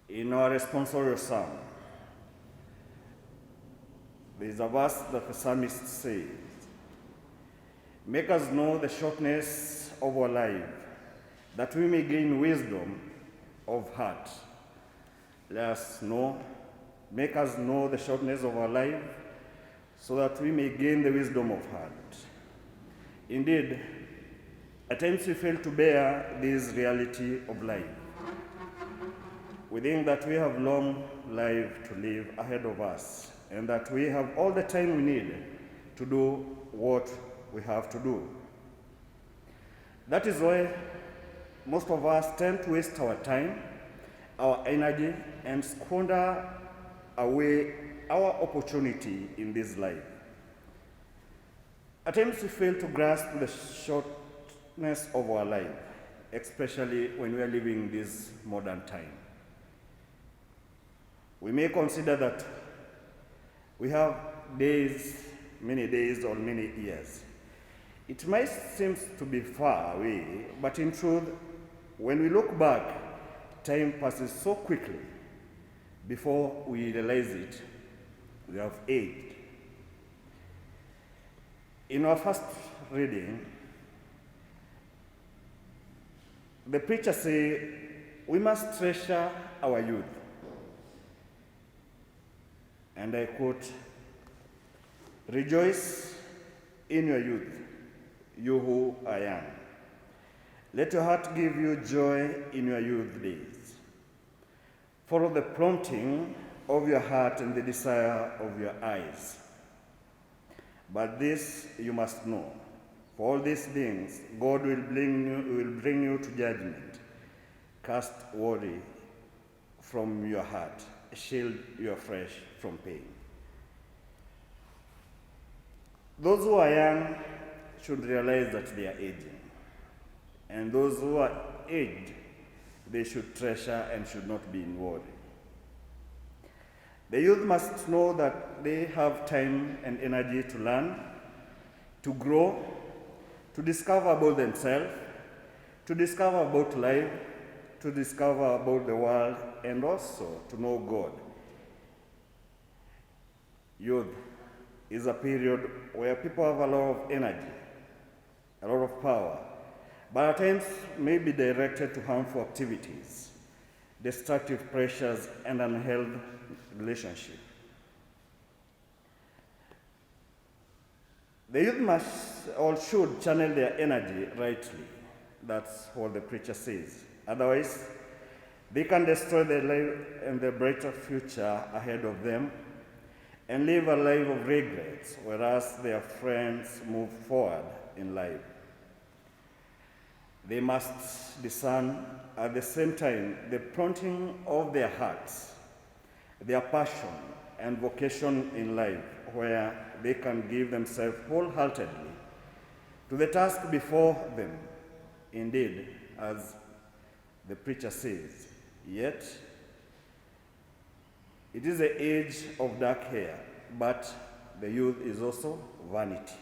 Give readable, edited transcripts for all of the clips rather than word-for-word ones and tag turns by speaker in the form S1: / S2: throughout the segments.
S1: In our responsorial psalm, there is a verse that the psalmist says, "Make us know the shortness of our life, that we may gain wisdom of heart." Let us know, make us know the shortness of our life, so that we may gain the wisdom of heart. Indeed, at times we fail to bear this reality of life. We think that we have long life to live ahead of us, and that we have all the time we need to do what we have to do. That is why most of us tend to waste our time, our energy, and squander away our opportunity in this life. At times we fail to grasp the shortness of our life, especially when we are living this modern time. We may consider that we have days, many days, or many years. It might seem to be far away, but in truth, when we look back, time passes so quickly. Before we realize it, we have aged. In our first reading, the preacher says we must treasure our youth. And I quote, "Rejoice in your youth, you who are young. Let your heart give you joy in your youth days. Follow the prompting of your heart and the desire of your eyes. But this you must know, for all these things God will bring you to judgment. Cast worry from your heart, shield your flesh from pain." Those who are young should realize that they are aging. And those who are aged, they should treasure and should not be in worry. The youth must know that they have time and energy to learn, to grow, to discover about themselves, to discover about life, to discover about the world, and also to know God. Youth is a period where people have a lot of energy, a lot of power, but at times may be directed to harmful activities, destructive pressures, and unhealthy relationships. The youth must or should channel their energy rightly. That's what the preacher says. Otherwise, they can destroy their life and their brighter future ahead of them and live a life of regrets, whereas their friends move forward in life. They must discern at the same time the prompting of their hearts, their passion and vocation in life, where they can give themselves wholeheartedly to the task before them. Indeed, as the preacher says, yet it is the age of dark hair, but the youth is also vanity.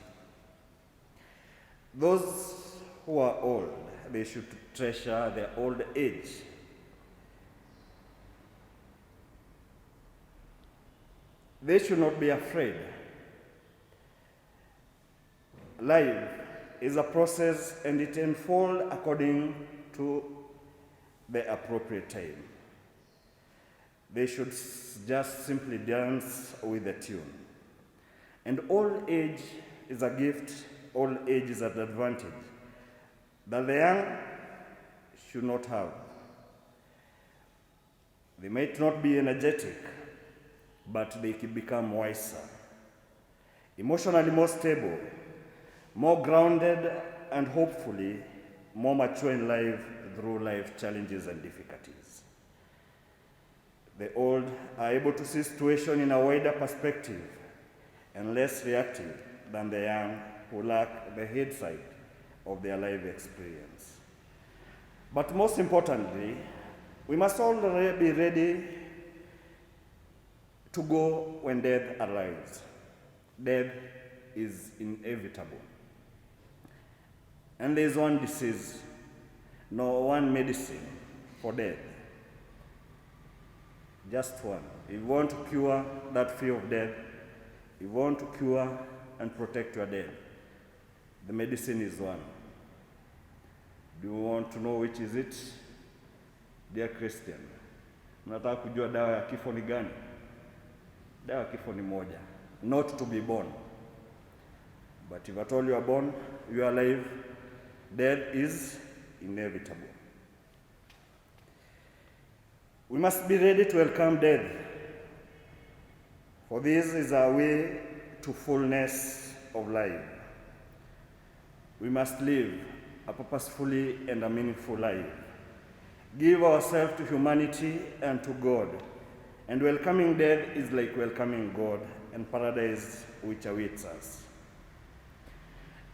S1: Those who are old, they should treasure their old age. They should not be afraid. Life is a process and it unfolds according to the appropriate time. They should just simply dance with the tune. And old age is a gift, old age is an advantage that the young should not have. They might not be energetic, but they can become wiser, emotionally more stable, more grounded, and hopefully more mature in life through life challenges and difficulties. The old are able to see situations in a wider perspective and less reactive than the young who lack the hindsight of their life experience. But most importantly, we must all be ready to go when death arrives. Death is inevitable. And there is one disease, no one medicine for death. Just one. If you want to cure that fear of death, if you want to cure and protect your dead, the medicine is one. Do you want to know which is it? Dear Christian, mnataka kujua dawa ya kifo ni gani? Dawa ya kifo ni moja. Not to be born. But if at all you are born, you are alive, death is inevitable. We must be ready to welcome death, for this is our way to fullness of life. We must live a purposefully and a meaningful life. Give ourselves to humanity and to God. And welcoming death is like welcoming God and paradise which awaits us.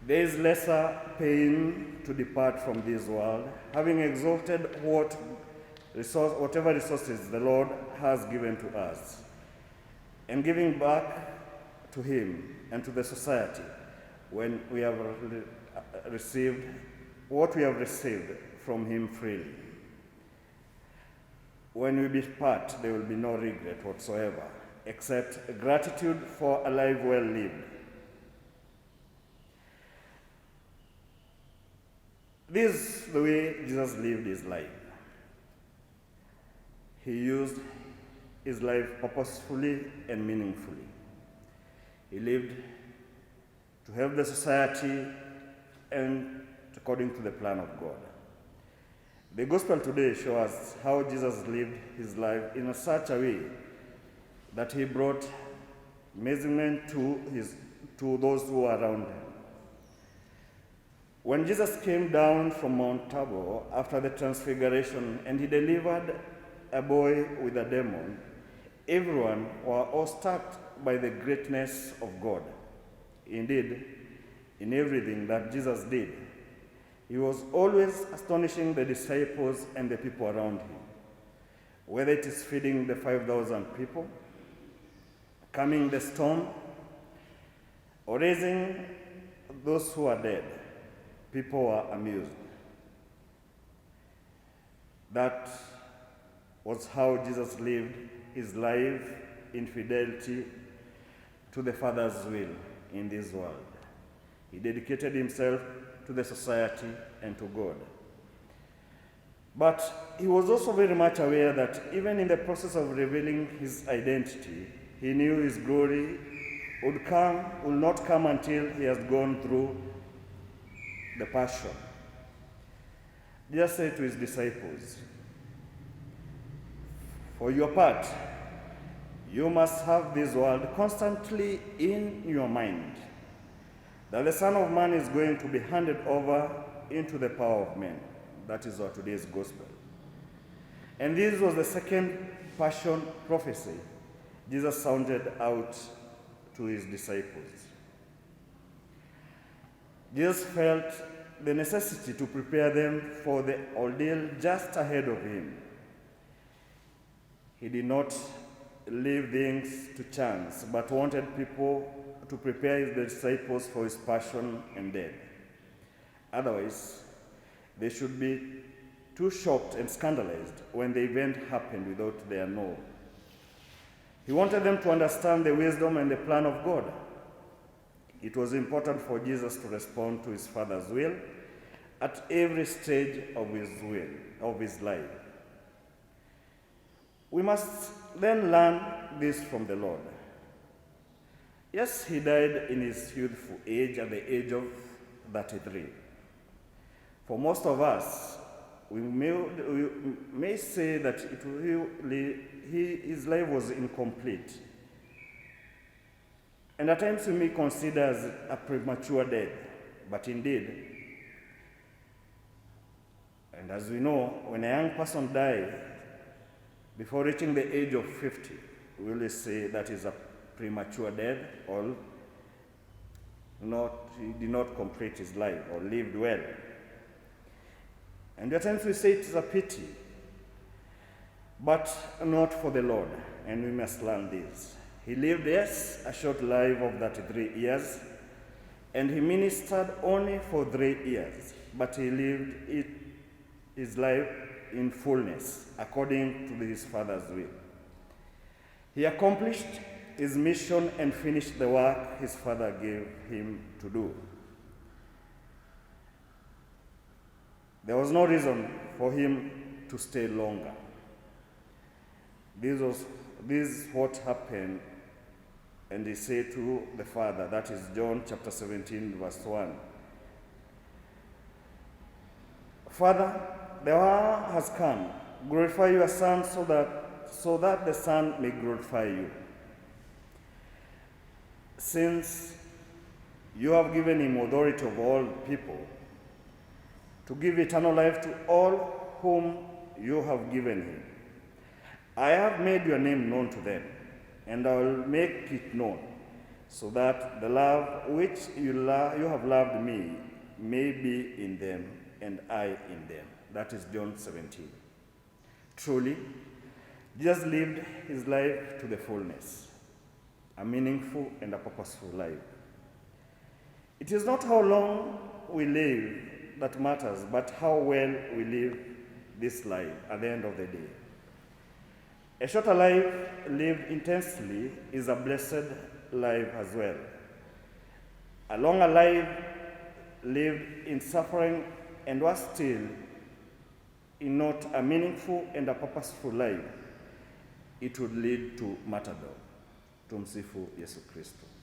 S1: There is lesser pain to depart from this world, having exhausted whatever resources the Lord has given to us, and giving back to Him and to the society when we have received what we have received from Him freely. When we depart, there will be no regret whatsoever, except gratitude for a life well lived. This is the way Jesus lived his life. He used his life purposefully and meaningfully. He lived to help the society and according to the plan of God. The gospel today shows us how Jesus lived his life in such a way that he brought amazement to those who were around him. When Jesus came down from Mount Tabor after the transfiguration and he delivered a boy with a demon, everyone were awestruck by the greatness of God. Indeed, in everything that Jesus did, he was always astonishing the disciples and the people around him. Whether it is feeding the 5,000 people, calming the storm, or raising those who are dead, people were amused. That was how Jesus lived his life in fidelity to the Father's will in this world. He dedicated himself to the society and to God. But he was also very much aware that even in the process of revealing his identity, he knew his glory would not come until he has gone through the passion. Jesus said to his disciples, "For your part, you must have this world constantly in your mind, that the Son of Man is going to be handed over into the power of men." That is our today's gospel. And this was the second passion prophecy Jesus sounded out to his disciples. Jesus felt the necessity to prepare them for the ordeal just ahead of him. He did not leave things to chance, but wanted people to prepare his disciples for his passion and death. Otherwise, they should be too shocked and scandalized when the event happened without their know. He wanted them to understand the wisdom and the plan of God. It was important for Jesus to respond to his Father's will at every stage of his life. We must then learn this from the Lord. Yes, he died in his youthful age at the age of 33. For most of us, we may say that his life was incomplete. And at times we may consider as a premature death, but indeed, and as we know, when a young person dies before reaching the age of 50, we will say that is a premature death, or he did not complete his life or lived well. And at times we say it is a pity, but not for the Lord, and we must learn this. He lived, yes, a short life of 33 years, and he ministered only for 3 years, but he lived his life in fullness, according to his Father's will. He accomplished his mission and finished the work his Father gave him to do. There was no reason for him to stay longer. This is what happened, and he said to the Father, that is John chapter 17, verse 1. Father, the hour has come. Glorify your Son so that the Son may glorify you. Since you have given him authority over all people, to give eternal life to all whom you have given him. I have made your name known to them, and I will make it known, so that the love which you have loved me may be in them, and I in them. That is John 17. Truly, Jesus lived his life to the fullness, a meaningful and a purposeful life. It is not how long we live that matters, but how well we live this life at the end of the day. A shorter life lived intensely is a blessed life as well. A longer life lived in suffering and was still in not a meaningful and a purposeful life, it would lead to martyrdom. Tumsifu Yesu Kristo.